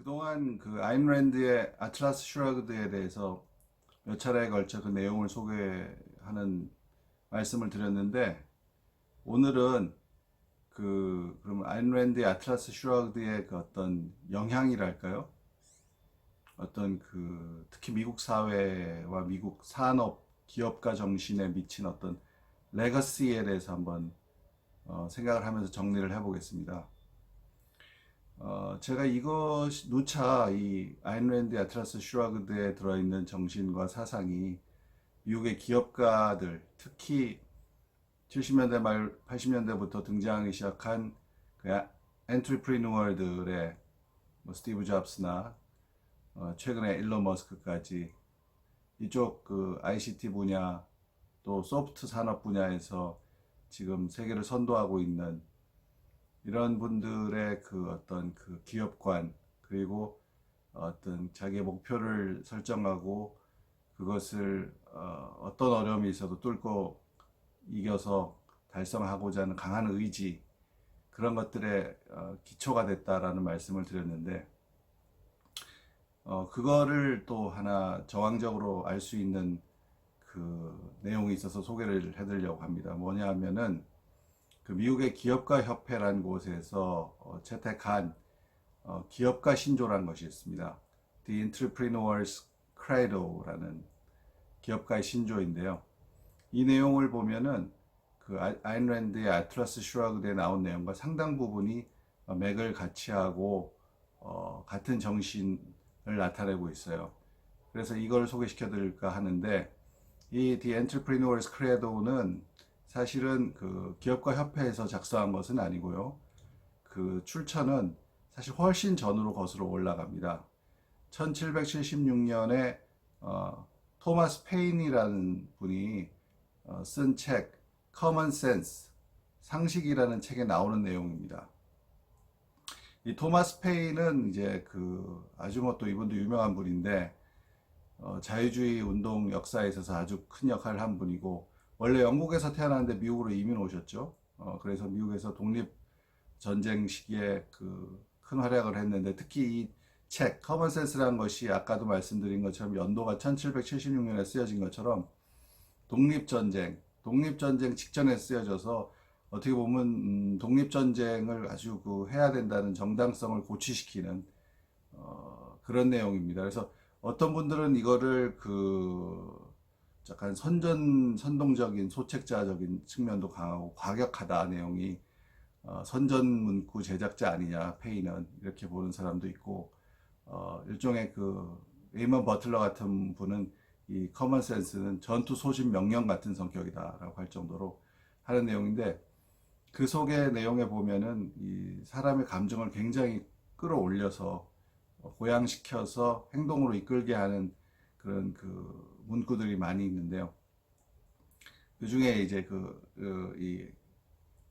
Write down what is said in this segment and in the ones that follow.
그동안 그 아인랜드의 아틀라스 슈러그드에 대해서 몇 차례에 걸쳐 그 내용을 소개하는 말씀을 드렸는데, 오늘은 그럼 아인랜드의 아틀라스 슈러그드의 그 어떤 영향이랄까요? 어떤 특히 미국 사회와 미국 산업 기업가 정신에 미친 어떤 레거시에 대해서 한번 생각을 하면서 정리를 해보겠습니다. 제가 누차 이 아인랜드 아틀라스 슈라그드에 들어있는 정신과 사상이 미국의 기업가들, 특히 70년대 말 80년대부터 등장하기 시작한 그 엔트리프리누어들의 뭐 스티브 잡스나 최근에 일론 머스크까지 이쪽 ICT 분야 또 소프트 산업 분야에서 지금 세계를 선도하고 있는 이런 분들의 어떤 기업관, 그리고 어떤 자기의 목표를 설정하고 그것을 어떤 어려움이 있어도 뚫고 이겨서 달성하고자 하는 강한 의지, 그런 것들의 기초가 됐다라는 말씀을 드렸는데, 그거를 또 하나 정황적으로 알 수 있는 내용이 있어서 소개를 해드리려고 합니다. 뭐냐 하면은 미국의 기업가 협회라는 곳에서 채택한 기업가 신조라는 것이 있습니다. The Entrepreneur's Credo라는 기업가의 신조인데요. 이 내용을 보면은 아인랜드의 아틀라스 슈라그드에 나온 내용과 상당 부분이 맥을 같이 하고 같은 정신을 나타내고 있어요. 그래서 이걸 소개시켜 드릴까 하는데, 이 The Entrepreneur's Credo는 사실은 기업가 협회에서 작성한 것은 아니고요. 출처는 사실 훨씬 전으로 거슬러 올라갑니다. 1776년에 토마스 페인이라는 분이 쓴 책 Common Sense, 상식이라는 책에 나오는 내용입니다. 이 토마스 페인은 이제 아주 또 이분도 유명한 분인데, 자유주의 운동 역사에 있어서 아주 큰 역할을 한 분이고, 원래 영국에서 태어났는데 미국으로 이민 오셨죠. 그래서 미국에서 독립전쟁 시기에 큰 활약을 했는데, 특히 이 책, 커먼센스라는 것이 아까도 말씀드린 것처럼 연도가 1776년에 쓰여진 것처럼 독립전쟁 직전에 쓰여져서 어떻게 보면 독립전쟁을 아주 해야 된다는 정당성을 고취시키는 그런 내용입니다. 그래서 어떤 분들은 이거를 약간 선동적인 소책자적인 측면도 강하고 과격하다, 내용이 선전문구 제작자 아니냐 페인은, 이렇게 보는 사람도 있고, 일종의 레이먼 버틀러 같은 분은 이 커먼 센스는 전투 소집 명령 같은 성격이다라고 할 정도로 하는 내용인데, 그 속의 내용에 보면은 이 사람의 감정을 굉장히 끌어올려서 고양시켜서 행동으로 이끌게 하는 그런 문구들이 많이 있는데요. 그 중에 이제 이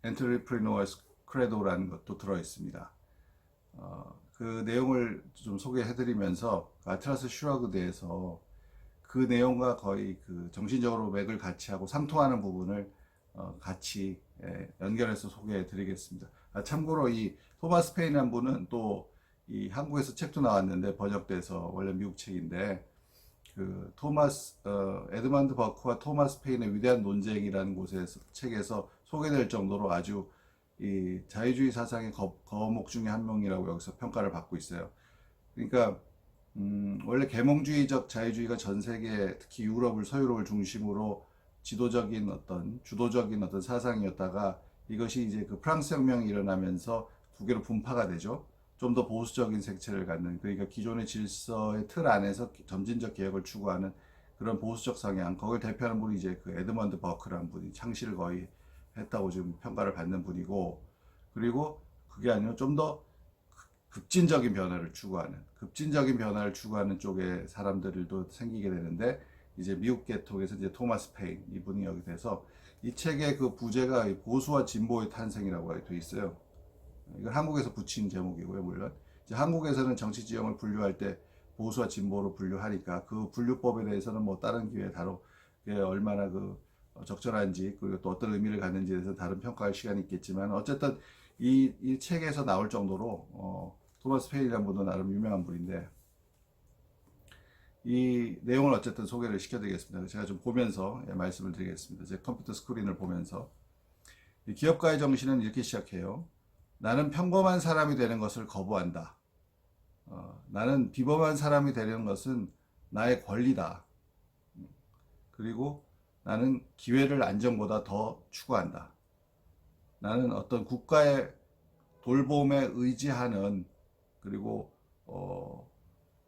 Entrepreneur's Credo라는 것도 들어 있습니다. 그 내용을 좀 소개해드리면서 아틀라스 슈라그드에서 그 내용과 거의 정신적으로 맥을 같이 하고 상통하는 부분을 같이 연결해서 소개해드리겠습니다. 참고로 이 토마스 페인이라는 분은 또 이 한국에서 책도 나왔는데, 번역돼서, 원래 미국 책인데, 에드먼드 버크와 토마스 페인의 위대한 논쟁이라는 책에서 소개될 정도로 아주 이 자유주의 사상의 거목 중에 한 명이라고 여기서 평가를 받고 있어요. 그러니까 원래 계몽주의적 자유주의가 전 세계, 특히 서유럽을 중심으로 주도적인 어떤 사상이었다가, 이것이 이제 프랑스 혁명이 일어나면서 두 개로 분파가 되죠. 좀 더 보수적인 색채를 갖는, 그러니까 기존의 질서의 틀 안에서 점진적 개혁을 추구하는 그런 보수적 성향, 그걸 대표하는 분이 이제 에드먼드 버크라는 분이 창시를 거의 했다고 지금 평가를 받는 분이고, 그리고 그게 아니라 좀 더 급진적인 변화를 추구하는 쪽의 사람들도 생기게 되는데, 이제 미국 계통에서 이제 토마스 페인, 이분이 여기 돼서 이 책의 부제가 보수와 진보의 탄생이라고 되어 있어요. 이건 한국에서 붙인 제목이고요, 물론. 이제 한국에서는 정치 지형을 분류할 때 보수와 진보로 분류하니까 그 분류법에 대해서는 뭐 다른 기회에 그게 얼마나 적절한지, 그리고 또 어떤 의미를 갖는지에 대해서 다른 평가할 시간이 있겠지만, 어쨌든 이 책에서 나올 정도로 토마스 페인이라는 분도 나름 유명한 분인데, 이 내용을 어쨌든 소개를 시켜드리겠습니다. 제가 좀 보면서 말씀을 드리겠습니다. 제 컴퓨터 스크린을 보면서. 이 기업가의 정신은 이렇게 시작해요. 나는 평범한 사람이 되는 것을 거부한다. 나는 비범한 사람이 되는 것은 나의 권리다. 그리고 나는 기회를 안정보다 더 추구한다. 나는 어떤 국가의 돌봄에 의지하는, 그리고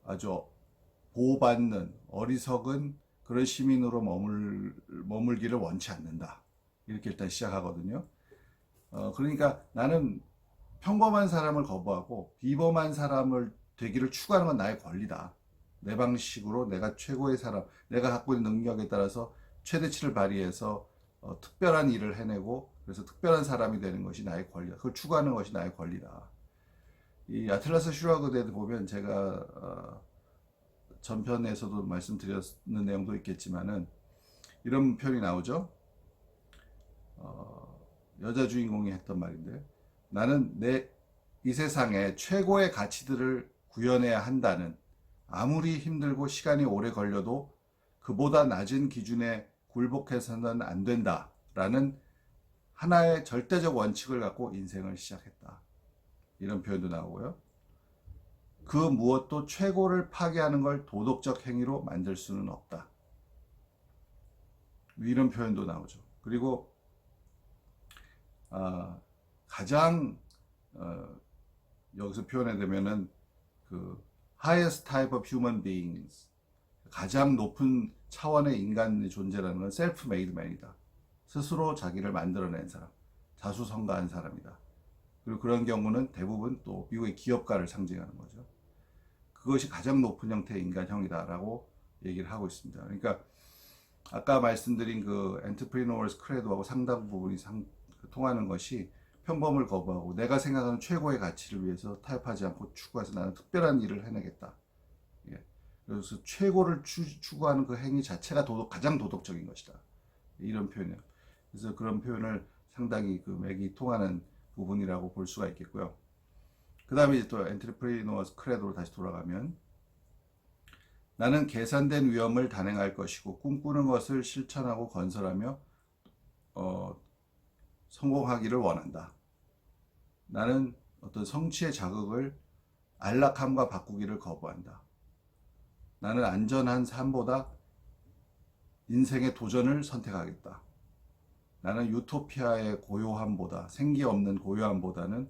아주 보호받는 어리석은 그런 시민으로 머물기를 원치 않는다. 이렇게 일단 시작하거든요. 그러니까 나는 평범한 사람을 거부하고 비범한 사람을 되기를 추구하는 건 나의 권리다. 내 방식으로 내가 최고의 사람, 내가 갖고 있는 능력에 따라서 최대치를 발휘해서 특별한 일을 해내고, 그래서 특별한 사람이 되는 것이 나의 권리다. 그걸 추구하는 것이 나의 권리다. 이 아틀라스 슈라그대도 보면 제가 전편에서도 말씀드렸는 내용도 있겠지만은 이런 표현이 나오죠. 여자 주인공이 했던 말인데, 나는 이 세상에 최고의 가치들을 구현해야 한다는, 아무리 힘들고 시간이 오래 걸려도 그보다 낮은 기준에 굴복해서는 안 된다라는 하나의 절대적 원칙을 갖고 인생을 시작했다. 이런 표현도 나오고요. 그 무엇도 최고를 파괴하는 걸 도덕적 행위로 만들 수는 없다. 이런 표현도 나오죠. 그리고 가장 여기서 표현해되면은 그 highest type of human beings, 가장 높은 차원의 인간의 존재라는 건 self-made man이다. 스스로 자기를 만들어낸 사람, 자수성가한 사람이다. 그리고 그런 경우는 대부분 또 미국의 기업가를 상징하는 거죠. 그것이 가장 높은 형태의 인간형이다라고 얘기를 하고 있습니다. 그러니까 아까 말씀드린 그 엔터프리너스 크레도하고 상당 부분이 통하는 것이, 평범을 거부하고 내가 생각하는 최고의 가치를 위해서 타협하지 않고 추구해서 나는 특별한 일을 해내겠다. 예. 그래서 최고를 추구하는 그 행위 자체가 가장 도덕적인 것이다. 이런 표현이에요. 그래서 그런 표현을 상당히 그 맥이 통하는 부분이라고 볼 수가 있겠고요. 그 다음에 이제 또 엔트레프리너스 크레도로 다시 돌아가면, 나는 계산된 위험을 단행할 것이고 꿈꾸는 것을 실천하고 건설하며 성공하기를 원한다. 나는 어떤 성취의 자극을 안락함과 바꾸기를 거부한다. 나는 안전한 삶보다 인생의 도전을 선택하겠다. 나는 유토피아의 고요함보다, 생기 없는 고요함보다는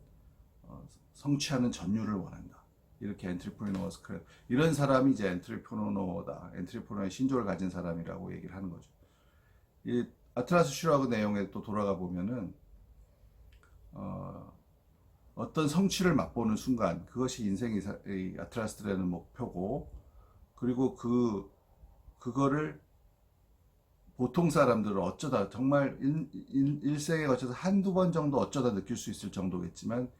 성취하는 전율을 원한다. 이렇게 엔트레프리너스 크레도, 이런 사람이 이제 엔트레프리너다, 엔트레프리너의 신조를 가진 사람이라고 얘기를 하는 거죠. 이 아틀라스 슈라그 내용에 또 돌아가 보면은 어떤 성취를 맛보는 순간, 그것이 인생의 아틀라스들의 목표고, 그리고 그거를 보통 사람들은 어쩌다 정말 일생에 거쳐서 한두 번 정도 어쩌다 느낄 수 있을 정도겠지만,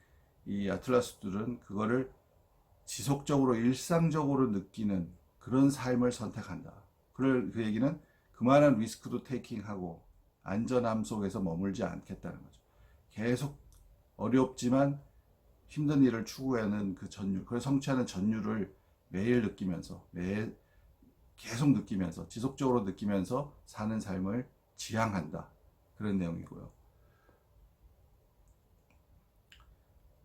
이 아틀라스들은 그거를 지속적으로 일상적으로 느끼는 그런 삶을 선택한다. 그 얘기는 그만한 리스크도 테이킹하고 안전함 속에서 머물지 않겠다는 거죠. 계속 어렵지만 힘든 일을 추구하는 그 전율, 그걸 성취하는 전율을 매일 느끼면서, 매일 계속 느끼면서, 지속적으로 느끼면서 사는 삶을 지향한다. 그런 내용이고요.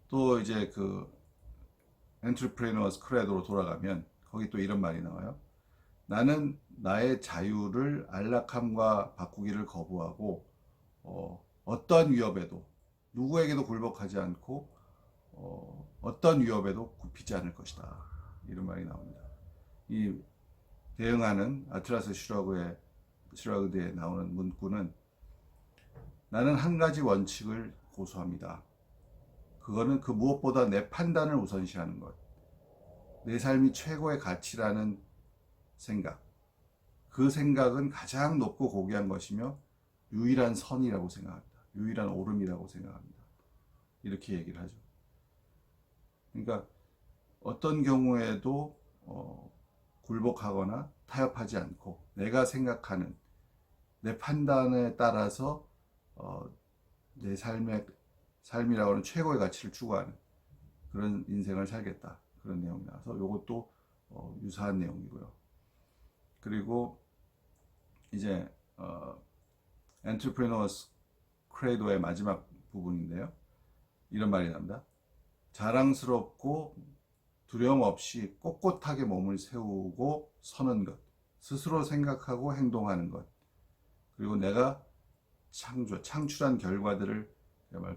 또 이제 그 엔트레프리너스 크레도로 돌아가면 거기 또 이런 말이 나와요. 나는 나의 자유를 안락함과 바꾸기를 거부하고 어떤 위협에도, 누구에게도 굴복하지 않고 어떤 위협에도 굽히지 않을 것이다. 이런 말이 나옵니다. 이 대응하는 아틀라스 슈라그대에 나오는 문구는, 나는 한 가지 원칙을 고수합니다. 그거는 그 무엇보다 내 판단을 우선시하는 것, 내 삶이 최고의 가치라는 생각, 그 생각은 가장 높고 고귀한 것이며 유일한 선이라고 생각합니다. 유일한 옳음이라고 생각합니다. 이렇게 얘기를 하죠. 그러니까 어떤 경우에도 굴복하거나 타협하지 않고 내가 생각하는, 내 판단에 따라서 내 삶이라고 하는 최고의 가치를 추구하는, 그런 인생을 살겠다. 그런 내용이 나와서 이것도 유사한 내용이고요. 그리고 이제 Entrepreneur's Credo의 마지막 부분인데요. 이런 말이 나옵니다. 자랑스럽고 두려움 없이 꼿꼿하게 몸을 세우고 서는 것, 스스로 생각하고 행동하는 것, 그리고 내가 창출한 결과들을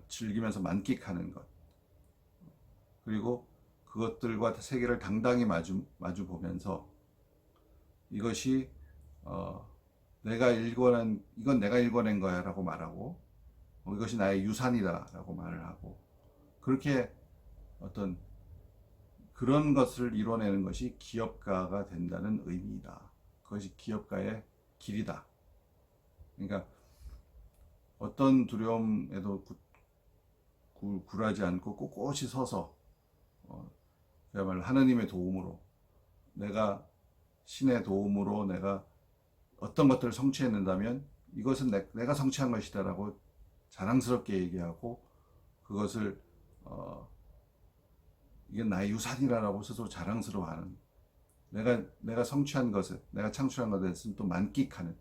즐기면서 만끽하는 것, 그리고 그것들과 세계를 당당히 마주 보면서 이것이 이건 내가 일궈낸 거야 라고 말하고, 이것이 나의 유산이다 라고 말을 하고, 그렇게 어떤 그런 것을 이뤄내는 것이 기업가가 된다는 의미이다. 그것이 기업가의 길이다. 그러니까 어떤 두려움에도 굴하지 않고 꼿꼿이 서서 그야말로 하느님의 도움으로, 내가 신의 도움으로 내가 어떤 것들을 성취해낸다면 이것은 내가 성취한 것이다 라고 자랑스럽게 얘기하고, 그것을 이게 나의 유산이라고 스스로 자랑스러워하는, 내가 성취한 것을, 내가 창출한 것을 또 만끽하는,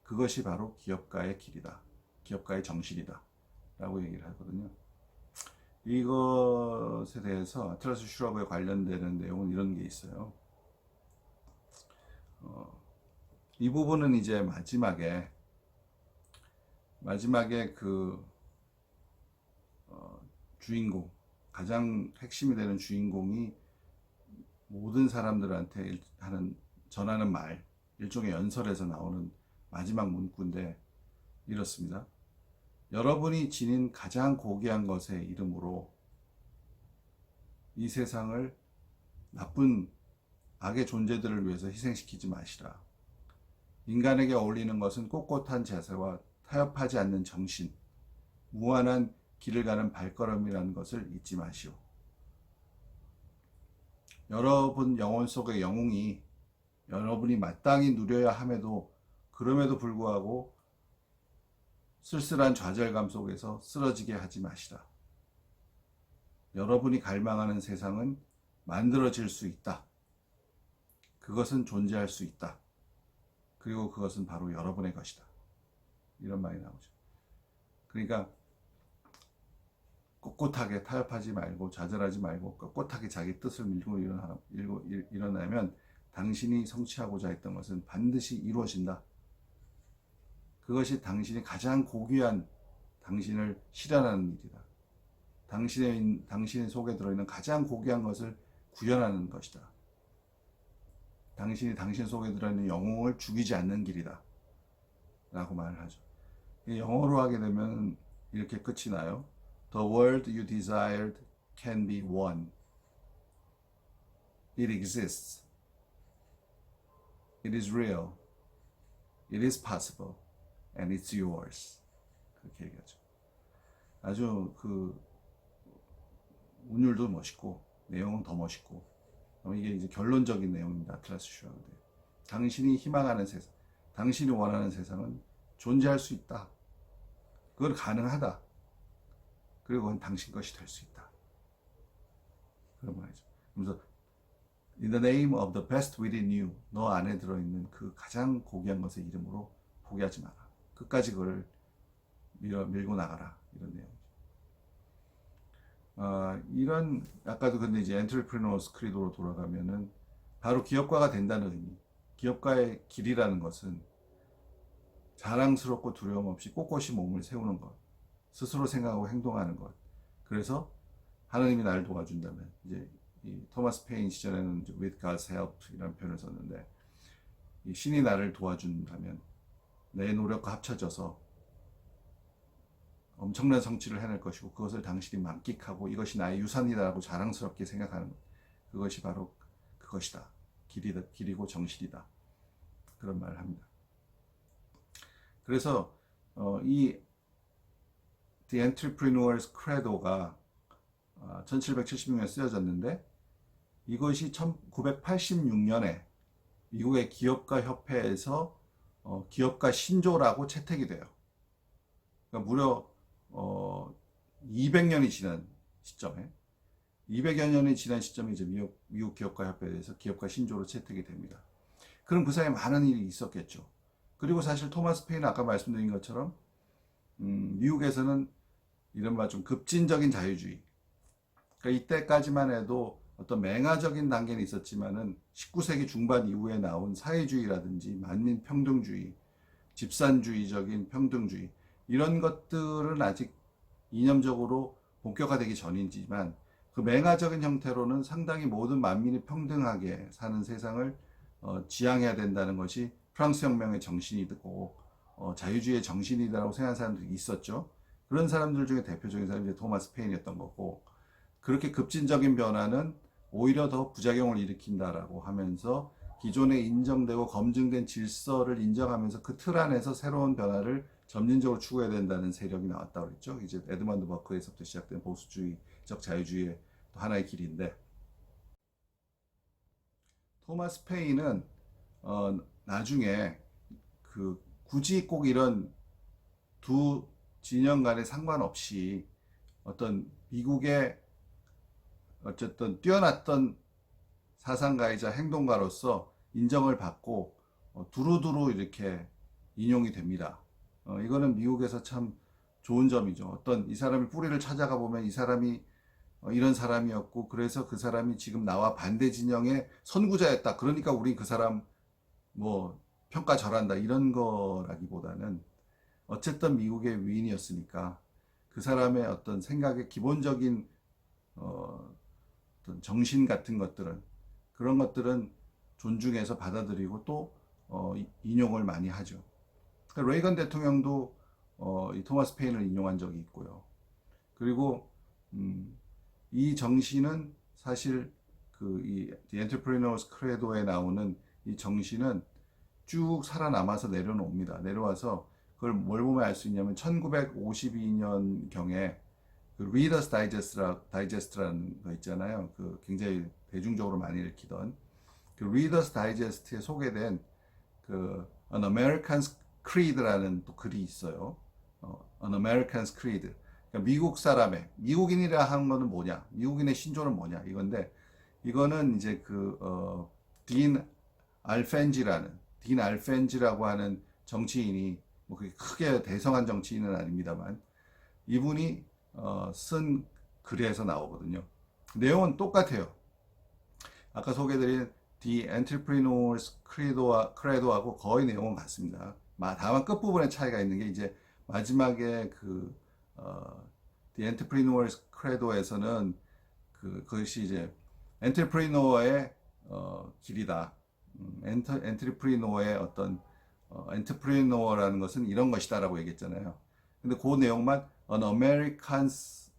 그것이 바로 기업가의 길이다, 기업가의 정신이다 라고 얘기를 하거든요. 이것에 대해서 아틀라스 슈라그에 관련되는 내용은 이런 게 있어요. 이 부분은 이제 마지막에 그 주인공, 가장 핵심이 되는 주인공이 모든 사람들한테 전하는 말, 일종의 연설에서 나오는 마지막 문구인데 이렇습니다. 여러분이 지닌 가장 고귀한 것의 이름으로 이 세상을 나쁜 악의 존재들을 위해서 희생시키지 마시라. 인간에게 어울리는 것은 꼿꼿한 자세와 타협하지 않는 정신, 무한한 길을 가는 발걸음이라는 것을 잊지 마시오. 여러분 영혼 속의 영웅이 여러분이 마땅히 누려야 함에도 그럼에도 불구하고 쓸쓸한 좌절감 속에서 쓰러지게 하지 마시라. 여러분이 갈망하는 세상은 만들어질 수 있다. 그것은 존재할 수 있다. 그리고 그것은 바로 여러분의 것이다. 이런 말이 나오죠. 그러니까 꼿꼿하게 타협하지 말고 좌절하지 말고 꼿꼿하게 자기 뜻을 밀고 일어나면 당신이 성취하고자 했던 것은 반드시 이루어진다. 그것이 당신이 가장 고귀한, 당신을 실현하는 일이다. 당신의 속에 들어있는 가장 고귀한 것을 구현하는 것이다. 당신이 당신 속에 들어있는 영웅을 죽이지 않는 길이다 라고 말을 하죠. 영어로 하게 되면 이렇게 끝이 나요. The world you desired can be won. It exists. It is real. It is possible. And it's yours. 그렇게 얘기하죠. 아주 운율도 멋있고 내용은 더 멋있고, 이게 이제 결론적인 내용입니다. 아틀라스 슈라그. 당신이 희망하는 세상, 당신이 원하는 세상은 존재할 수 있다. 그건 가능하다. 그리고 그건 당신 것이 될 수 있다. 그런 말이죠. 그래서 In the name of the best within you, 너 안에 들어있는 그 가장 고귀한 것의 이름으로 포기하지 마라. 끝까지 그걸 밀고 나가라. 이런 내용이죠. 이런, 아까도 근데 이제 엔트레프레너스 크리도로 돌아가면은 바로 기업가가 된다는 의미, 기업가의 길이라는 것은 자랑스럽고 두려움 없이 꼿꼿이 몸을 세우는 것, 스스로 생각하고 행동하는 것. 그래서 하나님이 나를 도와준다면, 이제 이 토마스 페인 시절에는 with God's help 이라는 표현을 썼는데, 이 신이 나를 도와준다면 내 노력과 합쳐져서 엄청난 성취를 해낼 것이고, 그것을 당신이 만끽하고 이것이 나의 유산이다라고 자랑스럽게 생각하는 것, 그것이 바로 그것이다. 길이고 정신이다. 그런 말을 합니다. 그래서 이 The Entrepreneur's Credo가 1776년에 쓰여졌는데, 이것이 1986년에 미국의 기업가 협회에서 기업가 신조라고 채택이 돼요. 그러니까 무려 200년이 지난 시점에 200여 년이 지난 시점에 이제 미국 기업가 협회에서 기업가 신조로 채택이 됩니다. 그럼 그 사이에 많은 일이 있었겠죠. 그리고 사실 토마스 페인은 아까 말씀드린 것처럼 미국에서는 이른바 좀 급진적인 자유주의, 그러니까 이때까지만 해도 어떤 맹아적인 단계는 있었지만은 19세기 중반 이후에 나온 사회주의라든지 만민평등주의, 집산주의적인 평등주의, 이런 것들은 아직 이념적으로 본격화되기 전이지만 그 맹아적인 형태로는 상당히 모든 만민이 평등하게 사는 세상을 지향해야 된다는 것이 프랑스 혁명의 정신이고 자유주의의 정신이라고 생각하는 사람들이 있었죠. 그런 사람들 중에 대표적인 사람이 이제 토마스 페인이었던 거고, 그렇게 급진적인 변화는 오히려 더 부작용을 일으킨다라고 하면서 기존에 인정되고 검증된 질서를 인정하면서 그 틀 안에서 새로운 변화를 점진적으로 추구해야 된다는 세력이 나왔다고 그랬죠. 이제 에드먼드 버크에서부터 시작된 보수주의적 자유주의의 또 하나의 길인데, 토마스 페인은 나중에 굳이 꼭 이런 두 진영 간에 상관없이 어떤 미국의 어쨌든 뛰어났던 사상가이자 행동가로서 인정을 받고 두루두루 이렇게 인용이 됩니다. 이거는 미국에서 참 좋은 점이죠. 어떤 이 사람이 뿌리를 찾아가 보면 이 사람이 이런 사람이었고, 그래서 그 사람이 지금 나와 반대 진영의 선구자였다, 그러니까 우린 그 사람 뭐 평가 절한다, 이런 거라기보다는 어쨌든 미국의 위인이었으니까 그 사람의 어떤 생각의 기본적인 어떤 정신 같은 것들은, 그런 것들은 존중해서 받아들이고 또 인용을 많이 하죠. 레이건 대통령도 이 토마스 페인을 인용한 적이 있고요. 그리고 이 정신은 사실 이 The Entrepreneur's Credo에 나오는 이 정신은 쭉 살아남아서 내려와서 그걸 뭘 보면 알 수 있냐면 1952년경에 그 Reader's Digest라는 거 있잖아요. 그 굉장히 대중적으로 많이 읽히던 그 Reader's Digest에 소개된 그 An American's Creed라는 또 글이 있어요. An American's Creed. 그러니까 미국 사람의, 미국인이라 하는 거는 뭐냐? 미국인의 신조는 뭐냐? 이건데, 이거는 이제 딘 알펜지라고 하는 정치인이, 뭐 그게 크게 대성한 정치인은 아닙니다만, 이분이 쓴 글에서 나오거든요. 내용은 똑같아요. 아까 소개드린 The Entrepreneur's Credo하고 거의 내용은 같습니다. 다만 끝부분에 차이가 있는 게, 이제 마지막에 The Entrepreneur's Credo에서는 그것이 이제 엔터프리너의 길이다. 엔터프리너의 어떤 엔터프리너라는 것은 이런 것이다라고 얘기했잖아요. 근데 그 내용만 An American's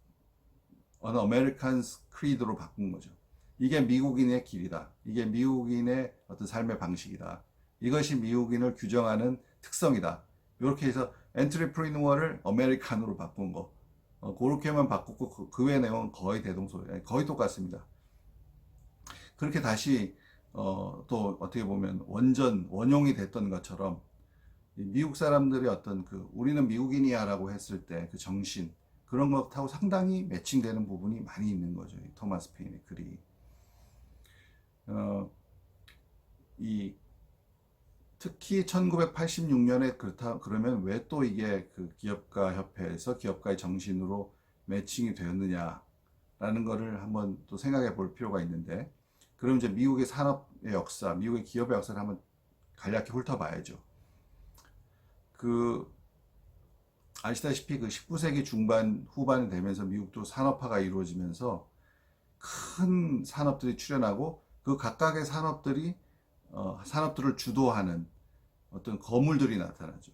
Creed로 바꾼 거죠. 이게 미국인의 길이다. 이게 미국인의 어떤 삶의 방식이다. 이것이 미국인을 규정하는 특성이다. 이렇게 해서 엔트리프리누어를 아메리칸으로 바꾼 거. 그렇게만 바꾸고 그 외의 내용은 거의 대동소이, 거의 똑같습니다. 그렇게 다시 또 어떻게 보면 원용이 됐던 것처럼 미국 사람들이 어떤 우리는 미국인이야라고 했을 때 그 정신, 그런 것하고 상당히 매칭되는 부분이 많이 있는 거죠. 이 토마스 페인의 글이. 특히 1986년에 그러면 왜 또 이게 기업가 협회에서 기업가의 정신으로 매칭이 되었느냐라는 거를 한번 또 생각해 볼 필요가 있는데, 그럼 이제 미국의 산업의 역사, 미국의 기업의 역사를 한번 간략히 훑어봐야죠. 아시다시피 19세기 중반 후반이 되면서 미국도 산업화가 이루어지면서 큰 산업들이 출현하고, 그 각각의 산업들을 주도하는 어떤 거물들이 나타나죠.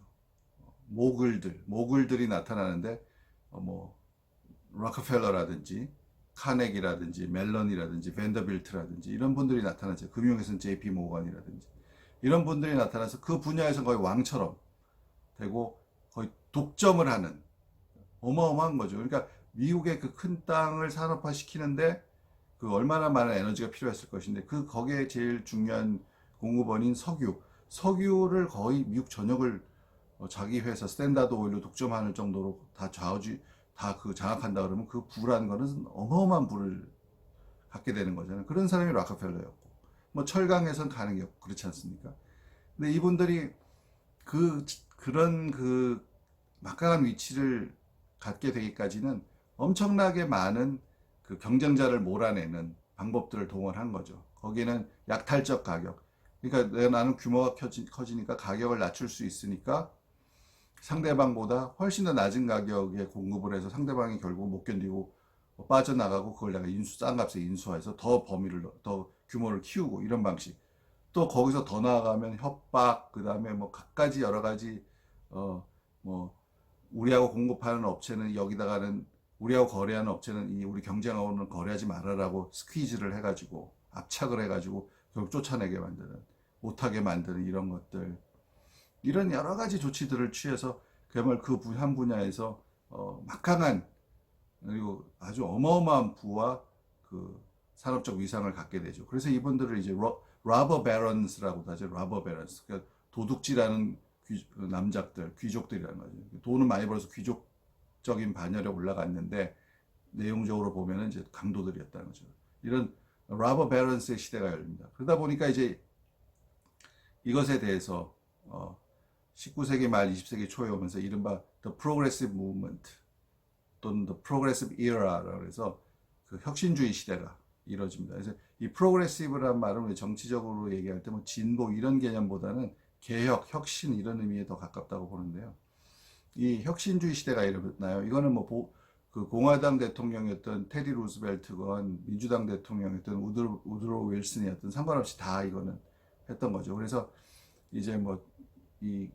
모글들이 나타나는데, 록펠러라든지 카네기라든지 멜런이라든지 벤더빌트라든지 이런 분들이 나타나죠. 금융에서는 JP 모건이라든지 이런 분들이 나타나서 그 분야에서 거의 왕처럼 되고 거의 독점을 하는 어마어마한 거죠. 그러니까 미국의 그 큰 땅을 산업화 시키는데 얼마나 많은 에너지가 필요했을 것인데, 거기에 제일 중요한 공급원인 석유를 거의 미국 전역을 자기 회사 스탠다드 오일로 독점하는 정도로 다 장악한다 그러면 그 부라는 거는 어마어마한 부를 갖게 되는 거잖아요. 그런 사람이 락커펠러였고, 뭐 철강에선 가는 게 없고, 그렇지 않습니까? 근데 이분들이 그런 막강한 위치를 갖게 되기까지는 엄청나게 많은 그 경쟁자를 몰아내는 방법들을 동원한 거죠. 거기는 약탈적 가격. 그러니까 나는 규모가 커지니까 가격을 낮출 수 있으니까 상대방보다 훨씬 더 낮은 가격에 공급을 해서 상대방이 결국 못 견디고 빠져나가고 그걸 내가 싼 값에 인수해서 더 더 규모를 키우고 이런 방식. 또 거기서 더 나아가면 협박, 그 다음에 뭐 갖가지 여러 가지 뭐 우리하고 공급하는 업체는 여기다가는 우리하고 거래하는 업체는 우리 경쟁하고는 거래하지 말아라고 스퀴즈를 해가지고 압착을 해가지고 결국 쫓아내게 만드는, 못하게 만드는 이런 것들, 이런 여러 가지 조치들을 취해서 그야말로 한 분야에서 막강한 그리고 아주 어마어마한 부와 그 산업적 위상을 갖게 되죠. 그래서 이분들을 이제 러버 베런스라고도 하죠. 러버 베런스. 그러니까 도둑질하는 남작들, 귀족들이라는 거죠. 돈을 많이 벌어서 귀족적인 반열에 올라갔는데 내용적으로 보면은 이제 강도들이었다는 거죠. 이런 러버 베런스의 시대가 열립니다. 그러다 보니까 이제 이것에 대해서 19세기 말 20세기 초에 오면서 이른바 The Progressive Movement 또는 The Progressive Era라고 해서 그 혁신주의 시대가 이루어집니다. 그래서 이 프로그레시브라는 말은 정치적으로 얘기할 때 뭐 진보 이런 개념보다는 개혁, 혁신 이런 의미에 더 가깝다고 보는데요. 이 혁신주의 시대가 일어나요. 이거는 뭐 그 공화당 대통령이었던 테디 루스벨트건 민주당 대통령이었던 우드로 윌슨이었던 상관없이 다 이거는 했던 거죠. 그래서 이제 뭐 이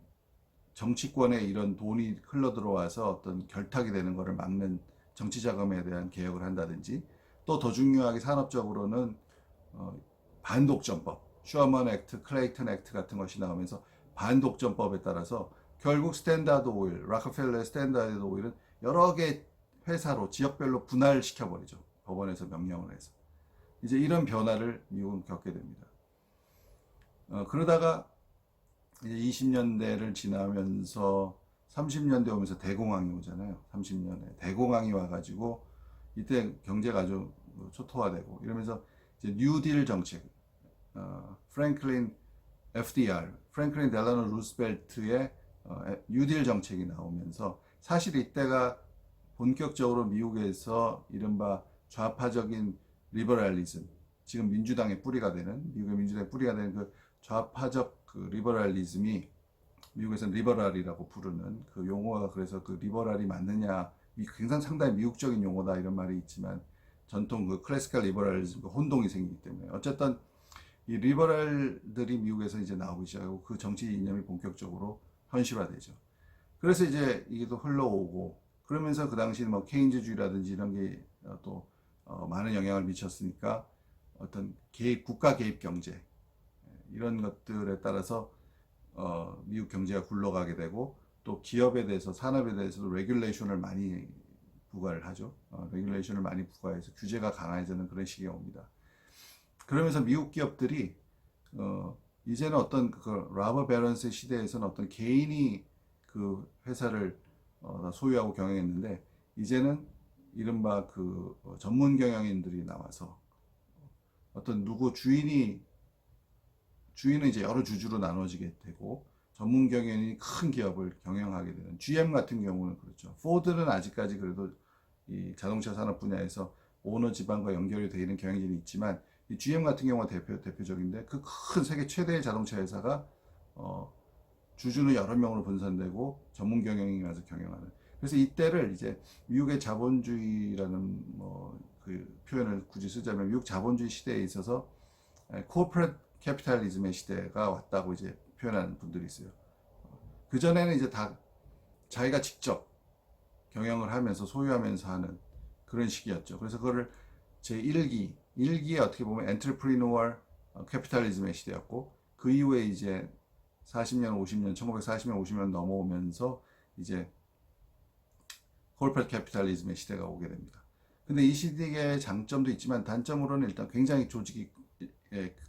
정치권에 이런 돈이 흘러 들어와서 어떤 결탁이 되는 것을 막는 정치 자금에 대한 개혁을 한다든지, 또 더 중요하게 산업적으로는 반독점법, 슈어먼 액트, 클레이턴 액트 같은 것이 나오면서 반독점법에 따라서 결국 스탠다드 오일, 락커펠러의 스탠다드 오일은 여러 개 회사로 지역별로 분할시켜버리죠. 법원에서 명령을 해서. 이제 이런 변화를 미국은 겪게 됩니다. 그러다가 이제 20년대를 지나면서 30년대 오면서 대공황이 오잖아요. 30년에 대공황이 와가지고 이때 경제가 아주 초토화되고 이러면서 이제 뉴딜 정책, 프랭클린 FDR, 프랭클린 델라노 루스벨트의 뉴딜 정책이 나오면서 사실 이때가 본격적으로 미국에서 이른바 좌파적인 리버럴리즘, 지금 민주당의 뿌리가 되는, 미국의 민주당의 뿌리가 되는 그 좌파적 그 리버럴리즘이 미국에서는 리버럴이라고 부르는 그 용어가, 그래서 그 리버럴이 맞느냐, 굉장히 상당히 미국적인 용어다 이런 말이 있지만 전통 그 클래시컬 리버럴리즘 그 혼동이 생기기 때문에 어쨌든 이 리버럴들이 미국에서 이제 나오기 시작하고 그 정치 이념이 본격적으로 현실화되죠. 그래서 이제 이게 또 흘러오고 그러면서 그 당시에 뭐 케인즈주의라든지 이런 게 또 많은 영향을 미쳤으니까 어떤 국가 개입 경제 이런 것들에 따라서 미국 경제가 굴러가게 되고, 또 기업에 대해서, 산업에 대해서도 레귤레이션을 많이 부과를 하죠. 레귤레이션을 많이 부과해서 규제가 강해지는 그런 시기가 옵니다. 그러면서 미국 기업들이 이제는 어떤 그 라버 베런스 시대에서는 어떤 개인이 그 회사를 소유하고 경영했는데, 이제는 이른바 그 전문 경영인들이 나와서 어떤 주인은 이제 여러 주주로 나눠지게 되고 전문 경영인이 큰 기업을 경영하게 되는, GM 같은 경우는 그렇죠. 포드는 아직까지 그래도 이 자동차 산업 분야에서 오너 집안과 연결이 되어 있는 경영진이 있지만, 이 GM 같은 경우가 대표적인데 그 큰 세계 최대의 자동차 회사가 주주는 여러 명으로 분산되고 전문 경영인이 와서 경영하는. 그래서 이때를 이제 미국의 자본주의라는 그 표현을 굳이 쓰자면 미국 자본주의 시대에 있어서 코퍼레이트 캐피탈리즘의 시대가 왔다고 이제 표현하는 분들이 있어요. 그 전에는 이제 다 자기가 직접 경영을 하면서 소유하면서 하는 그런 시기였죠. 그래서 그거를 제1기에 어떻게 보면 엔트레프리노얼 캐피탈리즘의 시대였고, 그 이후에 이제 40년, 50년, 1940년, 50년 넘어오면서 이제 코퍼레이트 캐피탈리즘의 시대가 오게 됩니다. 근데 이 시대의 장점도 있지만 단점으로는 일단 굉장히 조직이,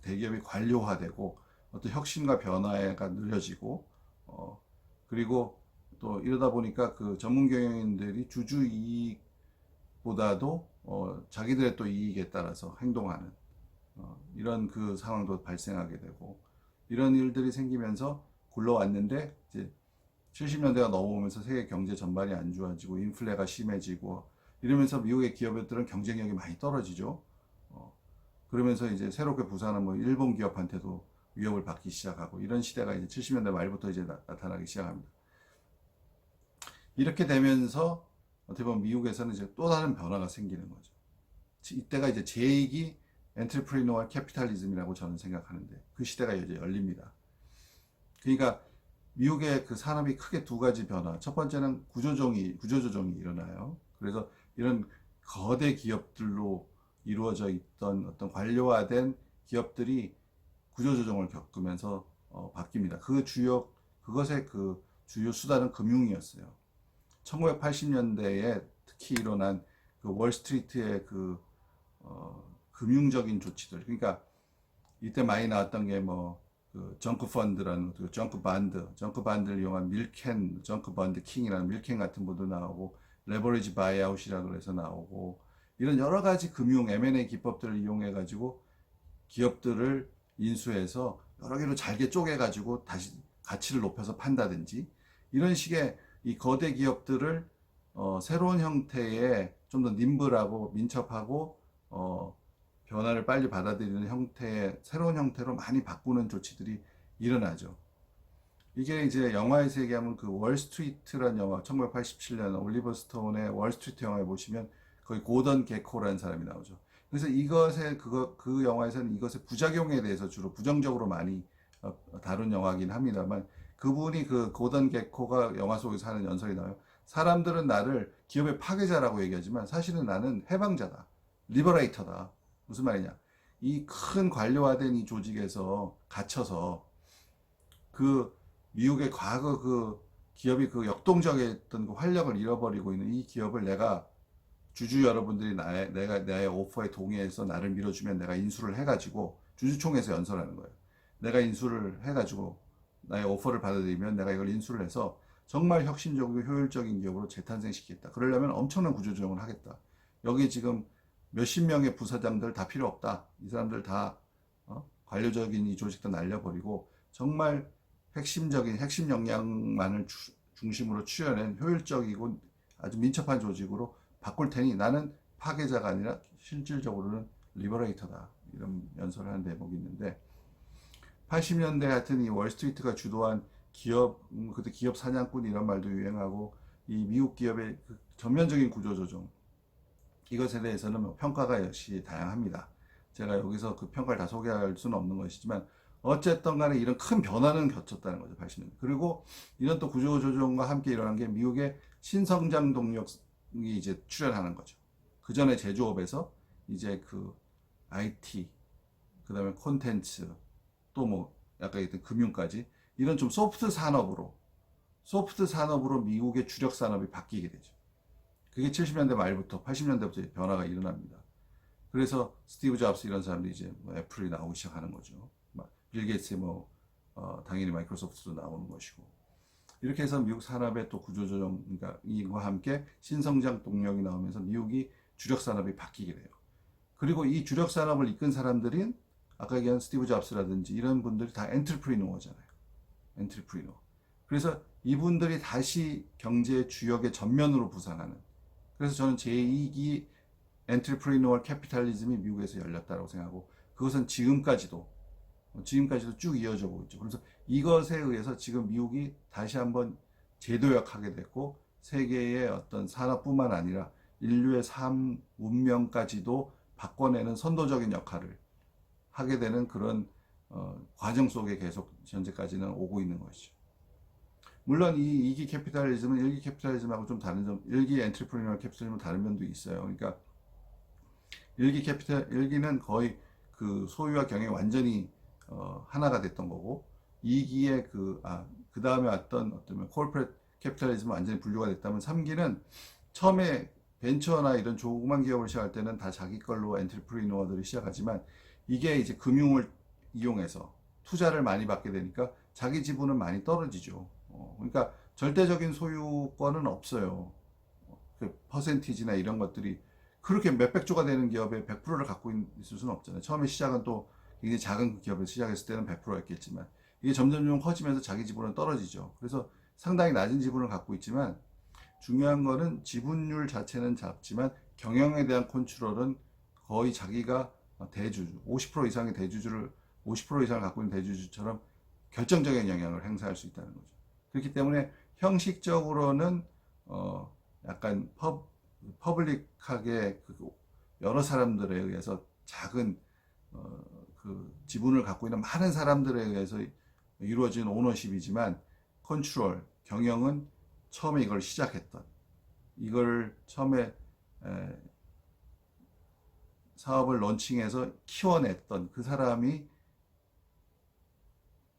대기업이 관료화되고 어떤 혁신과 변화가 느려지고, 그리고 또 이러다 보니까 그 전문 경영인들이 주주 이익보다도 자기들의 또 이익에 따라서 행동하는 이런 그 상황도 발생하게 되고 이런 일들이 생기면서 굴러왔는데 이제 70년대가 넘어오면서 세계 경제 전반이 안 좋아지고 인플레가 심해지고 이러면서 미국의 기업들은 경쟁력이 많이 떨어지죠. 그러면서 이제 새롭게 부산은 뭐 일본 기업한테도 위협을 받기 시작하고 이런 시대가 이제 70년대 말부터 이제 나타나기 시작합니다. 이렇게 되면서 어떻게 보면 미국에서는 이제 또 다른 변화가 생기는 거죠. 이때가 이제 제2기 엔트리프리노어 캐피탈리즘이라고 저는 생각하는데 그 시대가 이제 열립니다. 그러니까 미국의 그 산업이 크게 두 가지 변화. 첫 번째는 구조조정이 일어나요. 그래서 이런 거대 기업들로 이루어져 있던 어떤 관료화된 기업들이 구조조정을 겪으면서 바뀝니다. 그것의 그 주요 수단은 금융이었어요. 1980년대에 특히 일어난 그 월스트리트의 그 금융적인 조치들. 그러니까 이때 많이 나왔던 게 뭐 그 정크 펀드라는 그 정크 반드를 이용한 밀켄, 정크 번드 킹이라는 밀켄 같은 분도 나오고 레버리지 바이아웃이라고 해서 나오고 이런 여러 가지 금융 M&A 기법들을 이용해 가지고 기업들을 인수해서 여러 개로 잘게 쪼개 가지고 다시 가치를 높여서 판다든지 이런 식의 이 거대 기업들을 새로운 형태의 좀 더 nim블하고 민첩하고 변화를 빨리 받아들이는 형태의 새로운 형태로 많이 바꾸는 조치들이 일어나죠. 이게 이제 영화에서 얘기하면 그 월스트리트라는 영화 1987년 올리버 스톤의 월스트리트 영화에 보시면 거기 고던 게코라는 사람이 나오죠. 그래서 그 영화에서는 이것의 부작용에 대해서 주로 부정적으로 많이 다룬 영화긴 합니다만 그분이 그 고던 게코가 영화 속에서 하는 연설이 나와요. 사람들은 나를 기업의 파괴자라고 얘기하지만 사실은 나는 해방자다. 리버레이터다. 무슨 말이냐. 이 큰 관료화된 이 조직에서 갇혀서 그 미국의 과거 그 기업이 그 역동적이었던 그 활력을 잃어버리고 있는 이 기업을 내가 주주 여러분들이 나의 오퍼에 동의해서 나를 밀어주면 내가 인수를 해가지고 주주총회에서 연설하는 거예요. 내가 인수를 해가지고 나의 오퍼를 받아들이면 내가 이걸 인수를 해서 정말 혁신적이고 효율적인 기업으로 재탄생시키겠다. 그러려면 엄청난 구조조정을 하겠다. 여기 지금 몇십 명의 부사장들 다 필요 없다. 이 사람들 다 관료적인 이 조직도 날려버리고 정말 핵심 역량만을 중심으로 추려낸 효율적이고 아주 민첩한 조직으로 바꿀 테니 나는 파괴자가 아니라 실질적으로는 리버레이터다. 이런 연설을 하는 대목이 있는데 80년대 하여튼 이 월스트리트가 주도한 그때 기업 사냥꾼 이런 말도 유행하고 이 미국 기업의 그 전면적인 구조조정 이것에 대해서는 뭐 평가가 역시 다양합니다. 제가 여기서 그 평가를 다 소개할 수는 없는 것이지만 어쨌든 간에 이런 큰 변화는 겪었다는 거죠. 80년대. 그리고 이런 또 구조조정과 함께 일어난 게 미국의 신성장 동력이 이제 출현하는 거죠. 그 전에 제조업에서 이제 그 IT, 그 다음에 콘텐츠, 또 뭐 아까 얘기했던 금융까지 이런 좀 소프트 산업으로 미국의 주력 산업이 바뀌게 되죠. 그게 70년대 말부터 80년대부터 변화가 일어납니다. 그래서 스티브 잡스 이런 사람들이 이제 뭐 애플이 나오기 시작하는 거죠. 빌 게이츠 당연히 마이크로소프트도 나오는 것이고 이렇게 해서 미국 산업의 또 구조조정 이와 함께 신성장 동력이 나오면서 미국이 주력 산업이 바뀌게 돼요. 그리고 이 주력 산업을 이끈 사람들은 아까 얘기한 스티브 잡스라든지 이런 분들이 다 엔트리프리노어잖아요. 엔트리프리노어. 그래서 이분들이 다시 경제의 주역의 전면으로 부상하는. 그래서 저는 제2기 엔트리프리노어 캐피탈리즘이 미국에서 열렸다고 생각하고 그것은 지금까지도 쭉 이어져 오고 있죠. 그래서 이것에 의해서 지금 미국이 다시 한번 재도약하게 됐고 세계의 어떤 산업뿐만 아니라 인류의 삶, 문명까지도 바꿔내는 선도적인 역할을 하게 되는 그런 과정 속에 계속 현재까지는 오고 있는 것이죠. 물론 이 2기 캐피탈리즘은 1기 캐피탈리즘하고 좀 다른 점, 1기 엔트리프리니얼 캐피탈리즘은 다른 면도 있어요. 그러니까 1기는 거의 그 소유와 경영이 완전히 하나가 됐던 거고 2기의 그 다음에 왔던 어떤 코퍼레이트 캐피탈리즘은 완전히 분류가 됐다면 3기는 처음에 벤처나 이런 조그만 기업을 시작할 때는 다 자기 걸로 엔트리프리노어들이 시작하지만 이게 이제 금융을 이용해서 투자를 많이 받게 되니까 자기 지분은 많이 떨어지죠. 그러니까 절대적인 소유권은 없어요. 그 퍼센티지나 이런 것들이 그렇게 몇백 조가 되는 기업의 100%를 갖고 있을 수는 없잖아요. 처음에 시작은 또 굉장히 작은 기업에서 시작했을 때는 100%였겠지만 이게 점점 커지면서 자기 지분은 떨어지죠. 그래서 상당히 낮은 지분을 갖고 있지만 중요한 거는 지분율 자체는 작지만 경영에 대한 컨트롤은 거의 자기가 대주주, 50% 이상의 대주주를 50% 이상을 갖고 있는 대주주처럼 결정적인 영향을 행사할 수 있다는 거죠. 그렇기 때문에 형식적으로는 약간 퍼블릭하게 여러 사람들에 의해서 작은 그 지분을 갖고 있는 많은 사람들에 의해서 이루어진 오너십이지만 컨트롤, 경영은 처음에 이걸 시작했던 이걸 처음에 사업을 런칭해서 키워냈던 그 사람이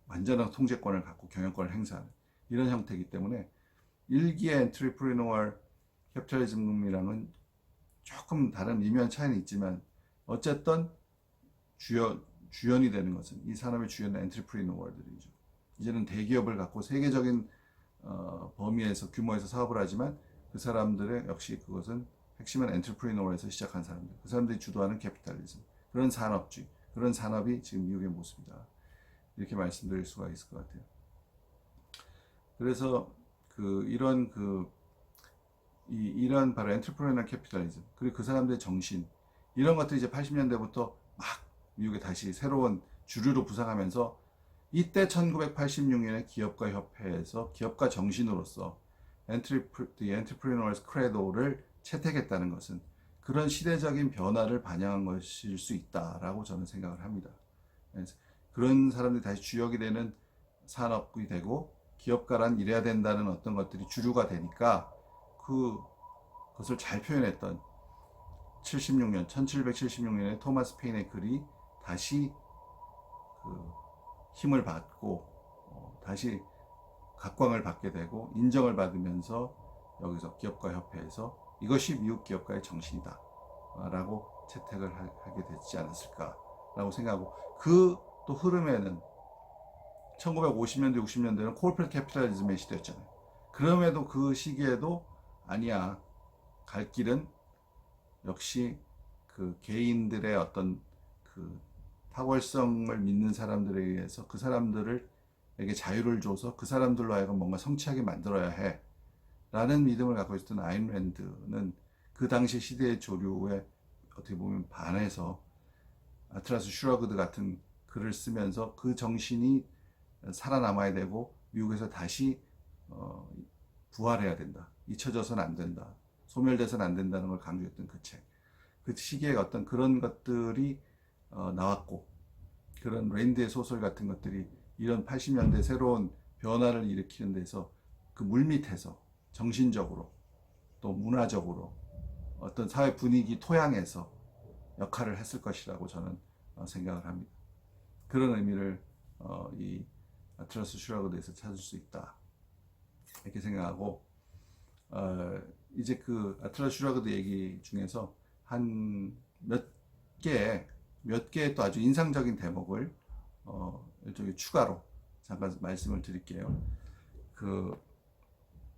완전한 통제권을 갖고 경영권을 행사하는 이런 형태이기 때문에 일기의 엔트리프리너얼 캐피탈리즘이랑은 조금 다른 미묘한 차이는 있지만 어쨌든 주연이 되는 것은 이 산업의 주연은 엔트리프리너얼들이죠. 이제는 대기업을 갖고 세계적인 범위에서 규모에서 사업을 하지만 그 사람들의 역시 그것은 핵심은 엔트리프리너얼에서 시작한 사람들, 그 사람들이 주도하는 캐피탈리즘, 그런 산업주의, 그런 산업이 지금 미국의 모습이다. 이렇게 말씀드릴 수가 있을 것 같아요. 그래서 이런 바로 엔트리프리너럴 캐피탈리즘 그리고 그 사람들의 정신 이런 것들이 이제 80년대부터 막 미국에 다시 새로운 주류로 부상하면서 이때 1986년에 기업가 협회에서 기업가 정신으로서 The Entrepreneur's Credo를 채택했다는 것은 그런 시대적인 변화를 반영한 것일 수 있다라고 저는 생각을 합니다. 그런 사람들이 다시 주역이 되는 산업이 되고 기업가란 이래야 된다는 어떤 것들이 주류가 되니까 그것을 잘 표현했던 1776년에 토마스 페인의 글이 다시 힘을 받고 다시 각광을 받게 되고 인정을 받으면서 여기서 기업가 협회에서 이것이 미국 기업가의 정신이다 라고 채택을 하게 되지 않았을까 라고 생각하고 또 흐름에는 1950년대 60년대는 코퍼레이트 캐피탈리즘의 시대였잖아요. 그럼에도 그 시기에도 아니야, 갈 길은 역시 그 개인들의 어떤 그 탁월성을 믿는 사람들에 의해서 그 사람들에게 자유를 줘서 그 사람들로 하여금 뭔가 성취하게 만들어야 해 라는 믿음을 갖고 있었던 아인랜드는 그 당시 시대의 조류에 어떻게 보면 반해서 아틀라스 슈러그드 같은 글을 쓰면서 그 정신이 살아남아야 되고 미국에서 다시 부활해야 된다. 잊혀져서는 안 된다. 소멸돼서는 안 된다는 걸 강조했던 그 책. 그 시기에 어떤 그런 것들이 나왔고 그런 랜드의 소설 같은 것들이 이런 80년대 새로운 변화를 일으키는 데서 그 물밑에서 정신적으로 또 문화적으로 어떤 사회 분위기 토양에서 역할을 했을 것이라고 저는 생각을 합니다. 그런 의미를 이 아틀라스 슈라그드에서 찾을 수 있다 이렇게 생각하고 이제 그 아틀라스 슈라그드 얘기 중에서 한 몇 개의 또 아주 인상적인 대목을 이쪽에 추가로 잠깐 말씀을 드릴게요.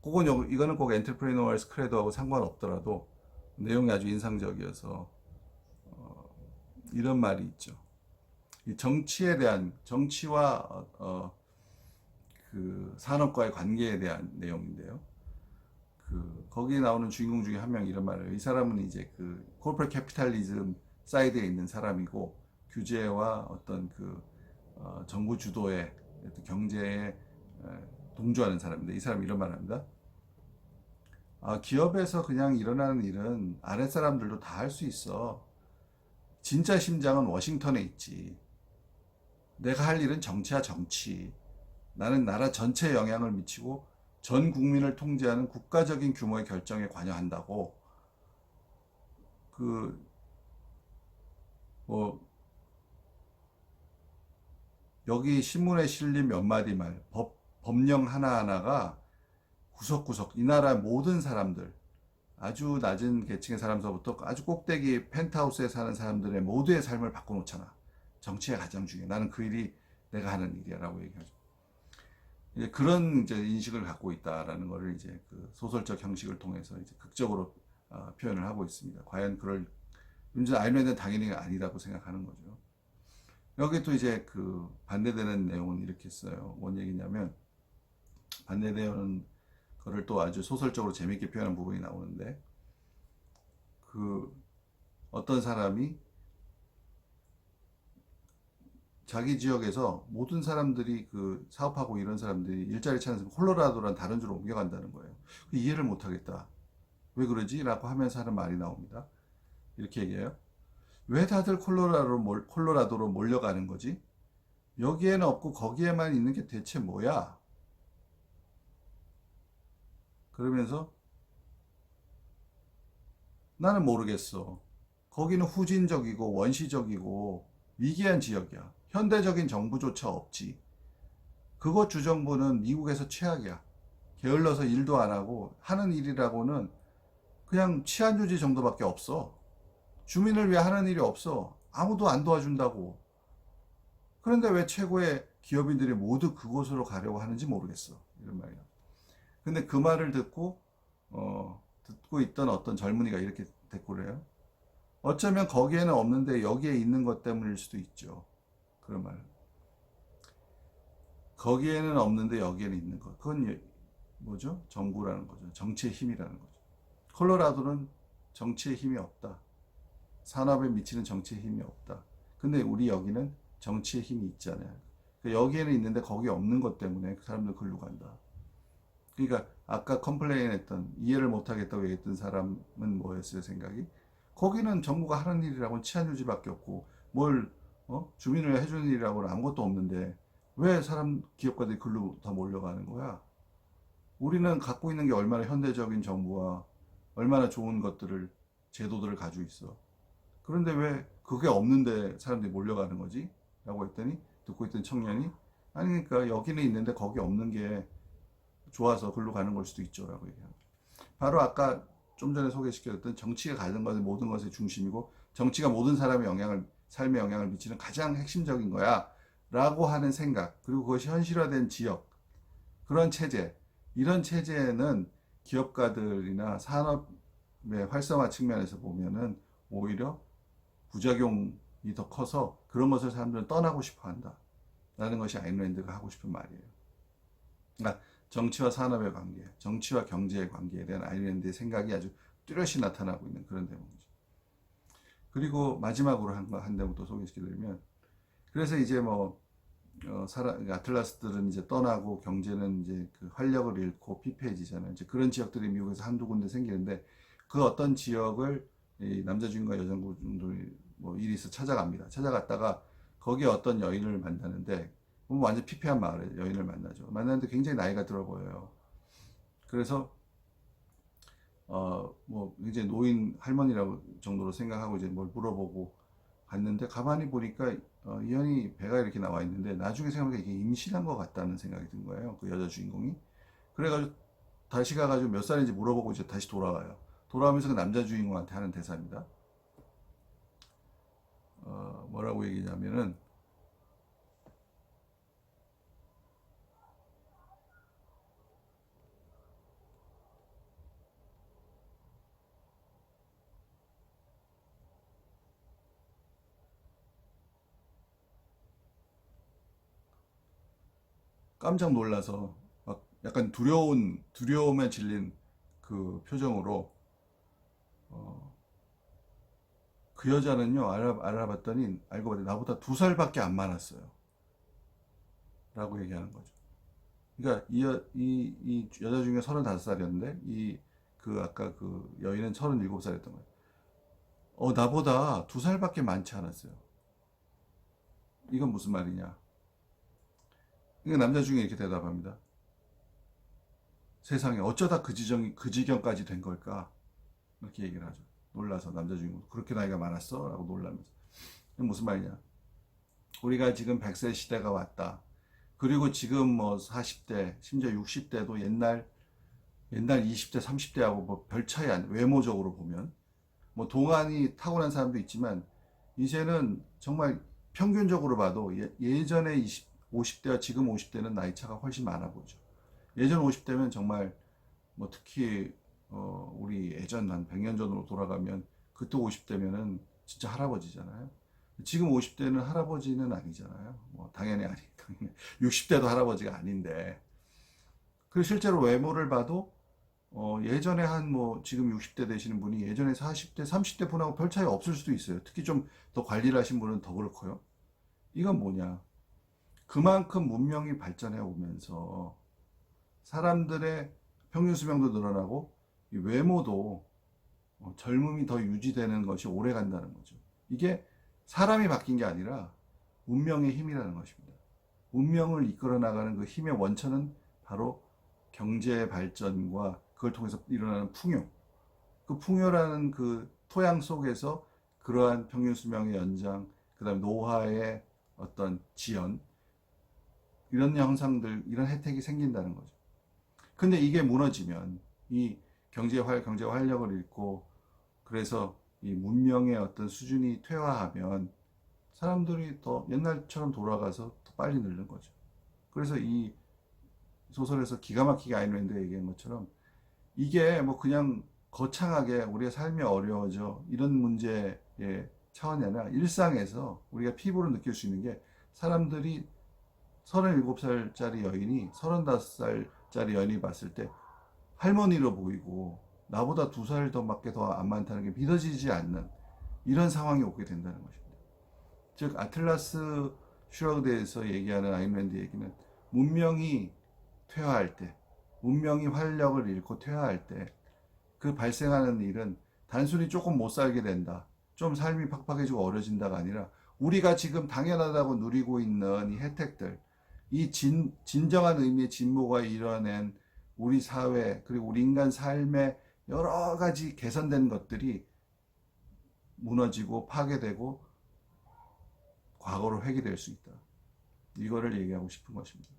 이거는 꼭 엔터프레이너얼스 크레도하고 상관없더라도 내용이 아주 인상적이어서 이런 말이 있죠. 이 정치와 그 산업과의 관계에 대한 내용인데요. 거기에 나오는 주인공 중에 한 명이 이런 말을 해요. 이 사람은 이제 그 코퍼레이트 캐피탈리즘 사이드에 있는 사람이고 규제와 어떤 정부 주도의 경제에 동조하는 사람인데 이 사람이 이런 말을 합니다. 기업에서 그냥 일어나는 일은 아랫사람들도 다 할 수 있어. 진짜 심장은 워싱턴에 있지. 내가 할 일은 정치야 정치. 나는 나라 전체에 영향을 미치고 전 국민을 통제하는 국가적인 규모의 결정에 관여한다고. 여기 신문에 실린 몇 마디 말, 법령 하나하나가 구석구석 이 나라 모든 사람들, 아주 낮은 계층의 사람서부터 아주 꼭대기 펜트하우스에 사는 사람들의 모두의 삶을 바꿔놓잖아. 정치의 가장 중요해. 나는 그 일이 내가 하는 일이야라고 얘기하죠. 그런 이제 인식을 갖고 있다라는 것을 이제 그 소설적 형식을 통해서 이제 극적으로 표현을 하고 있습니다. 과연 그럴 문제 아이르랜드는 당연히 아니라고 생각하는 거죠. 여기 또 이제 그 반대되는 내용은 이렇게 써요. 뭔 얘기냐면 반대되는 거를 또 아주 소설적으로 재밌게 표현한 부분이 나오는데 그 어떤 사람이 자기 지역에서 모든 사람들이 그 사업하고 이런 사람들이 일자리 찾는 콜로라도란 다른 주로 옮겨간다는 거예요. 이해를 못하겠다. 왜 그러지? 라고 하면서 하는 말이 나옵니다. 이렇게 얘기해요. 왜 다들 콜로라도로 몰려가는 거지? 여기에는 없고 거기에만 있는 게 대체 뭐야? 그러면서 나는 모르겠어. 거기는 후진적이고 원시적이고 위기한 지역이야. 현대적인 정부조차 없지. 그것 주정부는 미국에서 최악이야. 게을러서 일도 안 하고 하는 일이라고는 그냥 치안 유지 정도밖에 없어. 주민을 위해 하는 일이 없어. 아무도 안 도와준다고. 그런데 왜 최고의 기업인들이 모두 그곳으로 가려고 하는지 모르겠어. 이런 말이야. 근데 그 말을 듣고 있던 어떤 젊은이가 이렇게 대꾸를 해요. 어쩌면 거기에는 없는데 여기에 있는 것 때문일 수도 있죠. 그런 말. 거기에는 없는데 여기에는 있는 것. 그건 뭐죠? 정부라는 거죠. 정치의 힘이라는 거죠. 콜로라도는 정치의 힘이 없다. 산업에 미치는 정치의 힘이 없다. 근데 우리 여기는 정치의 힘이 있잖아요. 그러니까 여기에는 있는데 거기 없는 것 때문에 그 사람들 글로 간다. 그러니까 아까 컴플레인 했던 이해를 못하겠다고 얘기했던 사람은 뭐였어요 생각이? 거기는 정부가 하는 일이라고는 치안 유지밖에 없고 뭘 주민을 해주는 일이라고는 아무것도 없는데 왜 사람 기업가들이 글로 다 몰려가는 거야? 우리는 갖고 있는 게 얼마나 현대적인 정부와 얼마나 좋은 것들을 제도들을 가지고 있어. 그런데 왜 그게 없는데 사람들이 몰려가는 거지? 라고 했더니 듣고 있던 청년이 아니 그러니까 여기는 있는데 거기 없는 게 좋아서 글로 가는 걸 수도 있죠 라고 얘기합니다. 바로 아까 좀 전에 소개시켜줬던 정치가 가는 것은 모든 것의 중심이고 정치가 모든 사람의 삶에 영향을 미치는 가장 핵심적인 거야 라고 하는 생각, 그리고 그것이 현실화된 지역, 그런 체제, 이런 체제는 기업가들이나 산업의 활성화 측면에서 보면은 오히려 부작용이 더 커서 그런 것을 사람들은 떠나고 싶어 한다 라는 것이 아인랜드가 하고 싶은 말이에요. 그러니까 정치와 산업의 관계, 정치와 경제의 관계에 대한 아일랜드의 생각이 아주 뚜렷이 나타나고 있는 그런 대목이죠. 그리고 마지막으로 한 대목 또 소개시켜드리면, 그래서 이제 아틀라스들은 이제 떠나고 경제는 이제 그 활력을 잃고 피폐해지잖아요. 이제 그런 지역들이 미국에서 한두 군데 생기는데 그 어떤 지역을 이 남자 주인공과 여자 주인공들이 일이 있어 찾아갑니다. 찾아갔다가 거기에 어떤 여인을 만나는데 완전 피폐한 마을에 여인을 만나죠. 만나는데 굉장히 나이가 들어 보여요. 그래서 이제 노인 할머니라고 정도로 생각하고 이제 뭘 물어보고 갔는데 가만히 보니까 이 여인이 배가 이렇게 나와 있는데 나중에 생각해보니까 이게 임신한 것 같다는 생각이 든 거예요. 그 여자 주인공이. 그래가지고 다시 가가지고 몇 살인지 물어보고 이제 다시 돌아와요. 돌아오면서 그 남자 주인공한테 하는 대사입니다. 뭐라고 얘기냐면은 깜짝 놀라서 막 약간 두려움에 질린 그 표정으로 그 여자는요 알아봤더니 알고 봤더니 나보다 2살밖에 안 많았어요 라고 얘기하는 거죠. 그러니까 이 여자 중에 35살이었는데 그 아까 그 여인은 37살이었던 거예요. 나보다 2살밖에 많지 않았어요. 이건 무슨 말이냐? 그러니까 남자 중에 이렇게 대답합니다. 세상에 어쩌다 그 지경까지 된 걸까? 이렇게 얘기를 하죠. 놀라서 남자 주인공 그렇게 나이가 많았어? 라고 놀라면서. 이게 무슨 말이냐? 우리가 지금 100세 시대가 왔다. 그리고 지금 40대, 심지어 60대도 옛날 20대, 30대하고 별 차이 안, 외모적으로 보면. 동안이 타고난 사람도 있지만, 이제는 정말 평균적으로 봐도 예전에 50대와 지금 50대는 나이 차가 훨씬 많아 보죠. 예전 50대면 정말 특히 우리 예전 한 100년 전으로 돌아가면 그때 50대면은 진짜 할아버지잖아요. 지금 50대는 할아버지는 아니잖아요. 뭐 당연히 60대도 할아버지가 아닌데. 그리고 실제로 외모를 봐도 예전에 한 뭐 지금 60대 되시는 분이 예전에 40대, 30대 분하고 별 차이 없을 수도 있어요. 특히 좀 더 관리를 하신 분은 더 그렇고요. 이건 뭐냐? 그만큼 문명이 발전해 오면서 사람들의 평균 수명도 늘어나고 이 외모도 젊음이 더 유지되는 것이 오래 간다는 거죠. 이게 사람이 바뀐 게 아니라 문명의 힘이라는 것입니다. 문명을 이끌어 나가는 그 힘의 원천은 바로 경제 발전과 그걸 통해서 일어나는 풍요. 그 풍요라는 그 토양 속에서 그러한 평균 수명의 연장, 그다음에 노화의 어떤 지연, 이런 형상들, 이런 혜택이 생긴다는 거죠. 근데 이게 무너지면 이 경제 활력을 잃고 그래서 이 문명의 어떤 수준이 퇴화하면 사람들이 더 옛날처럼 돌아가서 더 빨리 늙는 거죠. 그래서 이 소설에서 기가 막히게 아인랜드 얘기한 것처럼 이게 뭐 그냥 거창하게 우리의 삶이 어려워져 이런 문제의 차원이 아니라 일상에서 우리가 피부로 느낄 수 있는 게 사람들이 37살짜리 여인이 35살짜리 여인이 봤을 때 할머니로 보이고 나보다 2살 더 밖에 더 안 많다는 게 믿어지지 않는 이런 상황이 오게 된다는 것입니다. 즉 아틀라스 슈러그에서 얘기하는 아인랜드 얘기는 문명이 퇴화할 때, 문명이 활력을 잃고 퇴화할 때 그 발생하는 일은 단순히 조금 못 살게 된다, 좀 삶이 팍팍해지고 어려진다가 아니라 우리가 지금 당연하다고 누리고 있는 이 혜택들, 이 진정한 의미의 진보가 이뤄낸 우리 사회 그리고 우리 인간 삶의 여러 가지 개선된 것들이 무너지고 파괴되고 과거로 회귀될 수 있다. 이거를 얘기하고 싶은 것입니다.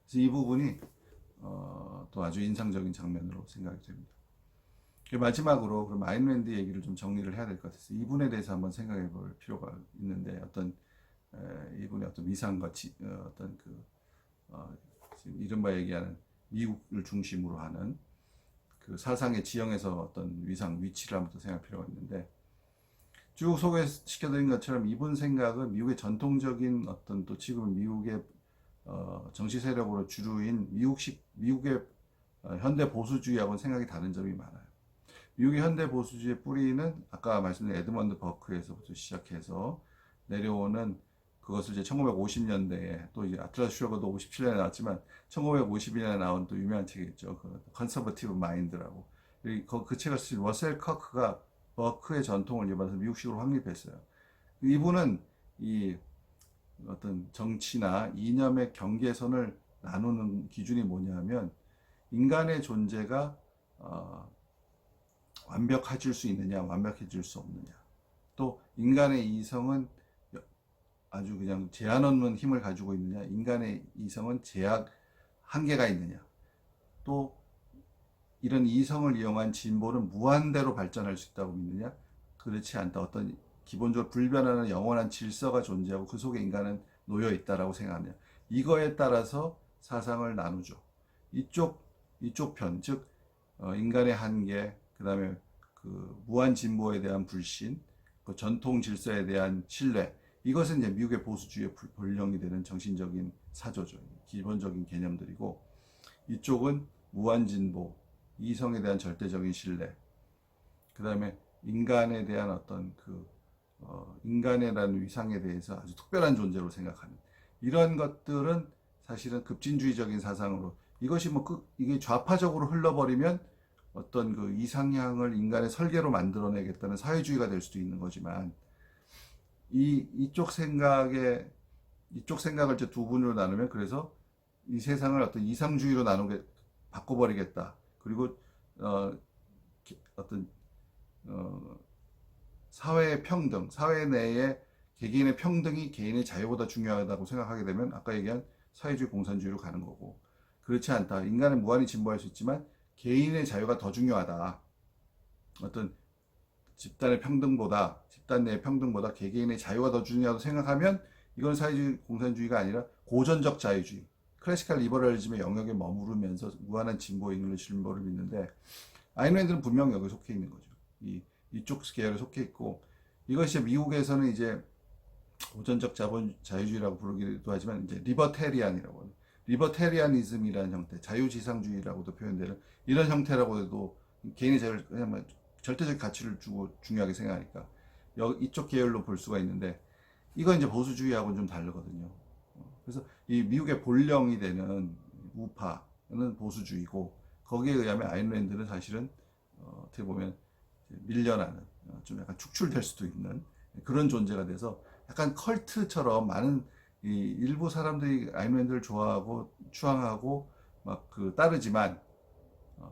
그래서 이 부분이 또 아주 인상적인 장면으로 생각이 됩니다. 마지막으로 그럼 아인랜드 얘기를 좀 정리를 해야 될 것 같아서 이분에 대해서 한번 생각해 볼 필요가 있는데 어떤 이분의 어떤 위상과 어떤 그 지금 이른바 얘기하는 미국을 중심으로 하는 그 사상의 지형에서 어떤 위상, 위치를 한번 더 생각할 필요가 있는데 쭉 소개시켜드린 것처럼 이분 생각은 미국의 전통적인 어떤 또 지금 미국의 정치 세력으로 주류인 미국의 현대 보수주의하고는 생각이 다른 점이 많아요. 미국의 현대 보수주의의 뿌리는 아까 말씀드린 에드먼드 버크에서부터 시작해서 내려오는 그것을 이제 1950년대에 또 이제 아틀라스 슈러거도 57년에 나왔지만 1952년에 나온 또 유명한 책이 있죠. 그 컨서버티브 마인드라고. 그 책을 쓴 러셀 커크가 버크의 전통을 이어받아서 미국식으로 확립했어요. 이분은 이 어떤 정치나 이념의 경계선을 나누는 기준이 뭐냐면 인간의 존재가 완벽해질 수 있느냐, 완벽해질 수 없느냐. 또 인간의 이성은 아주 그냥 제한 없는 힘을 가지고 있느냐, 인간의 이성은 한계가 있느냐. 또 이런 이성을 이용한 진보는 무한대로 발전할 수 있다고 믿느냐, 그렇지 않다. 어떤 기본적으로 불변하는 영원한 질서가 존재하고 그 속에 인간은 놓여 있다라고 생각하느냐. 이거에 따라서 사상을 나누죠. 이쪽 편, 즉 인간의 한계, 그다음에 그 무한 진보에 대한 불신, 그 전통 질서에 대한 신뢰. 이것은 이제 미국의 보수주의의 본령이 되는 정신적인 사조죠. 기본적인 개념들이고 이쪽은 무한 진보, 이성에 대한 절대적인 신뢰. 그다음에 인간에 대한 어떤 인간이라는 위상에 대해서 아주 특별한 존재로 생각하는 이런 것들은 사실은 급진주의적인 사상으로 이것이 이게 좌파적으로 흘러버리면 어떤 그 이상향을 인간의 설계로 만들어내겠다는 사회주의가 될 수도 있는 거지만 이쪽 생각을 이제 두 분으로 나누면 그래서 이 세상을 어떤 이상주의로 바꿔버리겠다. 그리고 어떤 사회의 평등, 사회 내의 개개인의 평등이 개인의 자유보다 중요하다고 생각하게 되면 아까 얘기한 사회주의 공산주의로 가는 거고 그렇지 않다. 인간은 무한히 진보할 수 있지만 개인의 자유가 더 중요하다. 어떤 집단 내의 평등보다 개개인의 자유가 더 중요하다고 생각하면 이건 사회주의 공산주의가 아니라 고전적 자유주의. 클래시컬 리버럴리즘의 영역에 머무르면서 무한한 진보인을 진보를 믿는데 아인랜드는 분명 여기 속해 있는 거죠. 이쪽 계열에 속해 있고 이것이 미국에서는 이제 보전적 자유주의라고 부르기도 하지만 이제 리버테리안이라고 하는 리버테리아니즘이라는 형태, 자유지상주의라고도 표현되는 이런 형태라고 해도 개인의 자유를 그냥 뭐 절대적 가치를 주고 중요하게 생각하니까 이쪽 계열로 볼 수가 있는데 이건 이제 보수주의하고는 좀 다르거든요. 그래서 이 미국의 본령이 되는 우파는 보수주의고 거기에 의하면 아일랜드는 사실은 어떻게 보면 밀려나는 좀 약간 축출될 수도 있는 그런 존재가 돼서 약간 컬트처럼 많은 이 일부 사람들이 아일랜드를 좋아하고 추앙하고 막 그 따르지만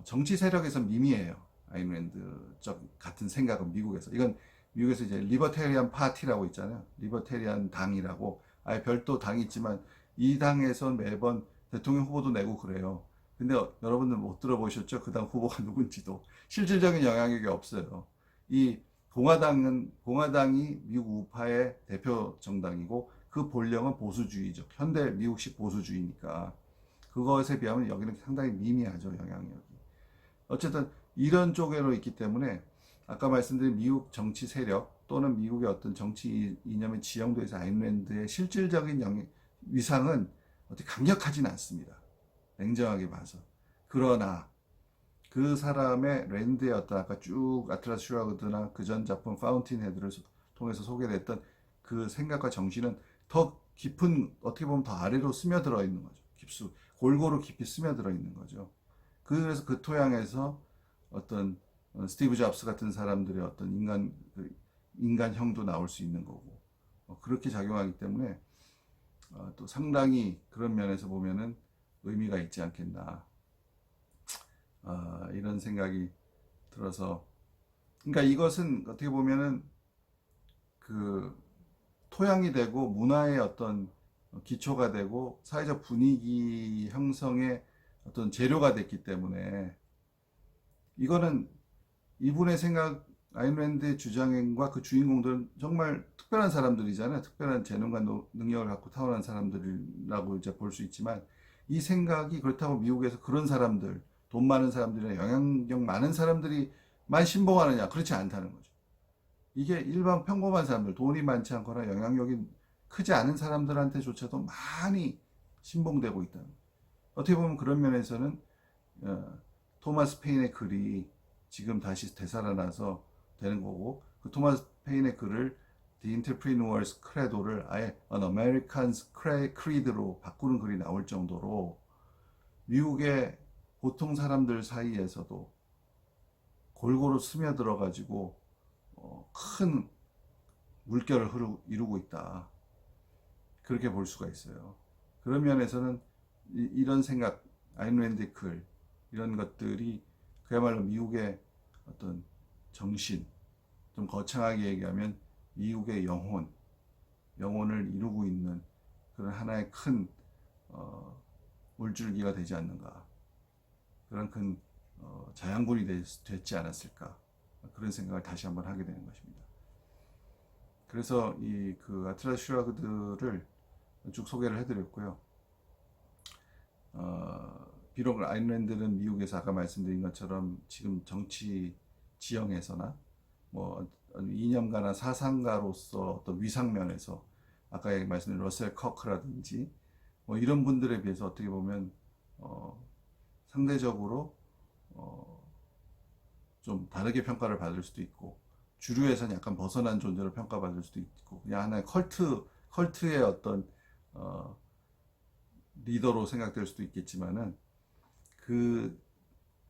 정치 세력에서 미미해요. 아일랜드적 같은 생각은 미국에서 이건 미국에서 이제 리버테리안 파티라고 있잖아요. 리버테리안 당이라고 아예 별도 당이 있지만 이 당에서 매번 대통령 후보도 내고 그래요. 근데 여러분들 못 들어보셨죠? 그 당 후보가 누군지도 실질적인 영향력이 없어요. 이 공화당이 미국 우파의 대표 정당이고 그 본령은 보수주의적 현대 미국식 보수주의니까 그것에 비하면 여기는 상당히 미미하죠 영향력이. 어쨌든 이런 쪽으로 있기 때문에 아까 말씀드린 미국 정치 세력 또는 미국의 어떤 정치 이념의 지형도에서 아일랜드의 실질적인 위상은 어떻게 강력하진 않습니다. 냉정하게 봐서. 그러나 그 사람의 랜드의 어떤 아까 쭉 아틀라스 슈라그드나 그 전 작품 파운틴 헤드를 통해서 소개됐던 그 생각과 정신은 더 깊은 어떻게 보면 더 아래로 스며들어 있는 거죠. 골고루 깊이 스며들어 있는 거죠. 그래서 그 토양에서 어떤 스티브 잡스 같은 사람들의 어떤 인간형도 나올 수 있는 거고 그렇게 작용하기 때문에 또 상당히 그런 면에서 보면은 의미가 있지 않겠나 이런 생각이 들어서 그러니까 이것은 어떻게 보면은 그 토양이 되고 문화의 어떤 기초가 되고 사회적 분위기 형성의 어떤 재료가 됐기 때문에 이거는 이분의 생각 아일랜드의 주장과 그 주인공들은 정말 특별한 사람들이잖아요. 특별한 재능과 능력을 갖고 타고난 사람들이라고 이제 볼 수 있지만 이 생각이 그렇다고 미국에서 그런 사람들 돈 많은 사람들이나 영향력 많은 사람들이만 신봉하느냐 그렇지 않다는 거죠. 이게 일반 평범한 사람들 돈이 많지 않거나 영향력이 크지 않은 사람들한테조차도 많이 신봉되고 있다는 거죠. 어떻게 보면 그런 면에서는 토마스 페인의 글이 지금 다시 되살아나서 되는 거고 그 토마스 페인의 글을 The Entrepreneur's Credo를 아예 An American's Creed로 바꾸는 글이 나올 정도로 미국의 보통 사람들 사이에서도 골고루 스며들어 가지고 큰 물결을 이루고 있다. 그렇게 볼 수가 있어요. 그런 면에서는 이런 생각, 아인랜드의 글 이런 것들이 그야말로 미국의 어떤 정신, 좀 거창하게 얘기하면 미국의 영혼을 이루고 있는 그런 하나의 큰 물줄기가 되지 않는가. 그런 큰 자양분이 됐지 않았을까. 그런 생각을 다시 한번 하게 되는 것입니다. 그래서 이 그 아틀라스 슈라그드를 쭉 소개를 해드렸고요. 비록 아일랜드는 미국에서 아까 말씀드린 것처럼 지금 정치 지형에서나 뭐 이념가나 사상가로서 어떤 위상면에서 아까 말씀드린 러셀 커크라든지 뭐 이런 분들에 비해서 어떻게 보면 상대적으로 좀 다르게 평가를 받을 수도 있고 주류에서는 약간 벗어난 존재로 평가받을 수도 있고 그냥 하나의 컬트의 어떤 리더로 생각될 수도 있겠지만은 그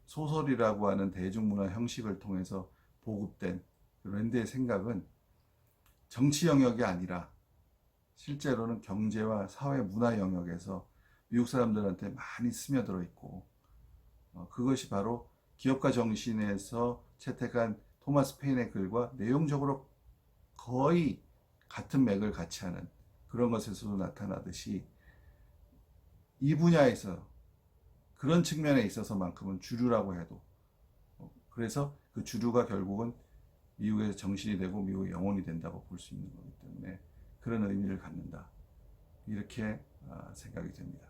소설이라고 하는 대중문화 형식을 통해서 보급된 랜드의 생각은 정치 영역이 아니라 실제로는 경제와 사회 문화 영역에서 미국 사람들한테 많이 스며들어 있고 그것이 바로 기업가 정신에서 채택한 토마스 페인의 글과 내용적으로 거의 같은 맥을 같이 하는 그런 것에서도 나타나듯이 이 분야에서 그런 측면에 있어서만큼은 주류라고 해도 그래서 그 주류가 결국은 미국의 정신이 되고 미국의 영혼이 된다고 볼 수 있는 거기 때문에 그런 의미를 갖는다 이렇게 생각이 됩니다.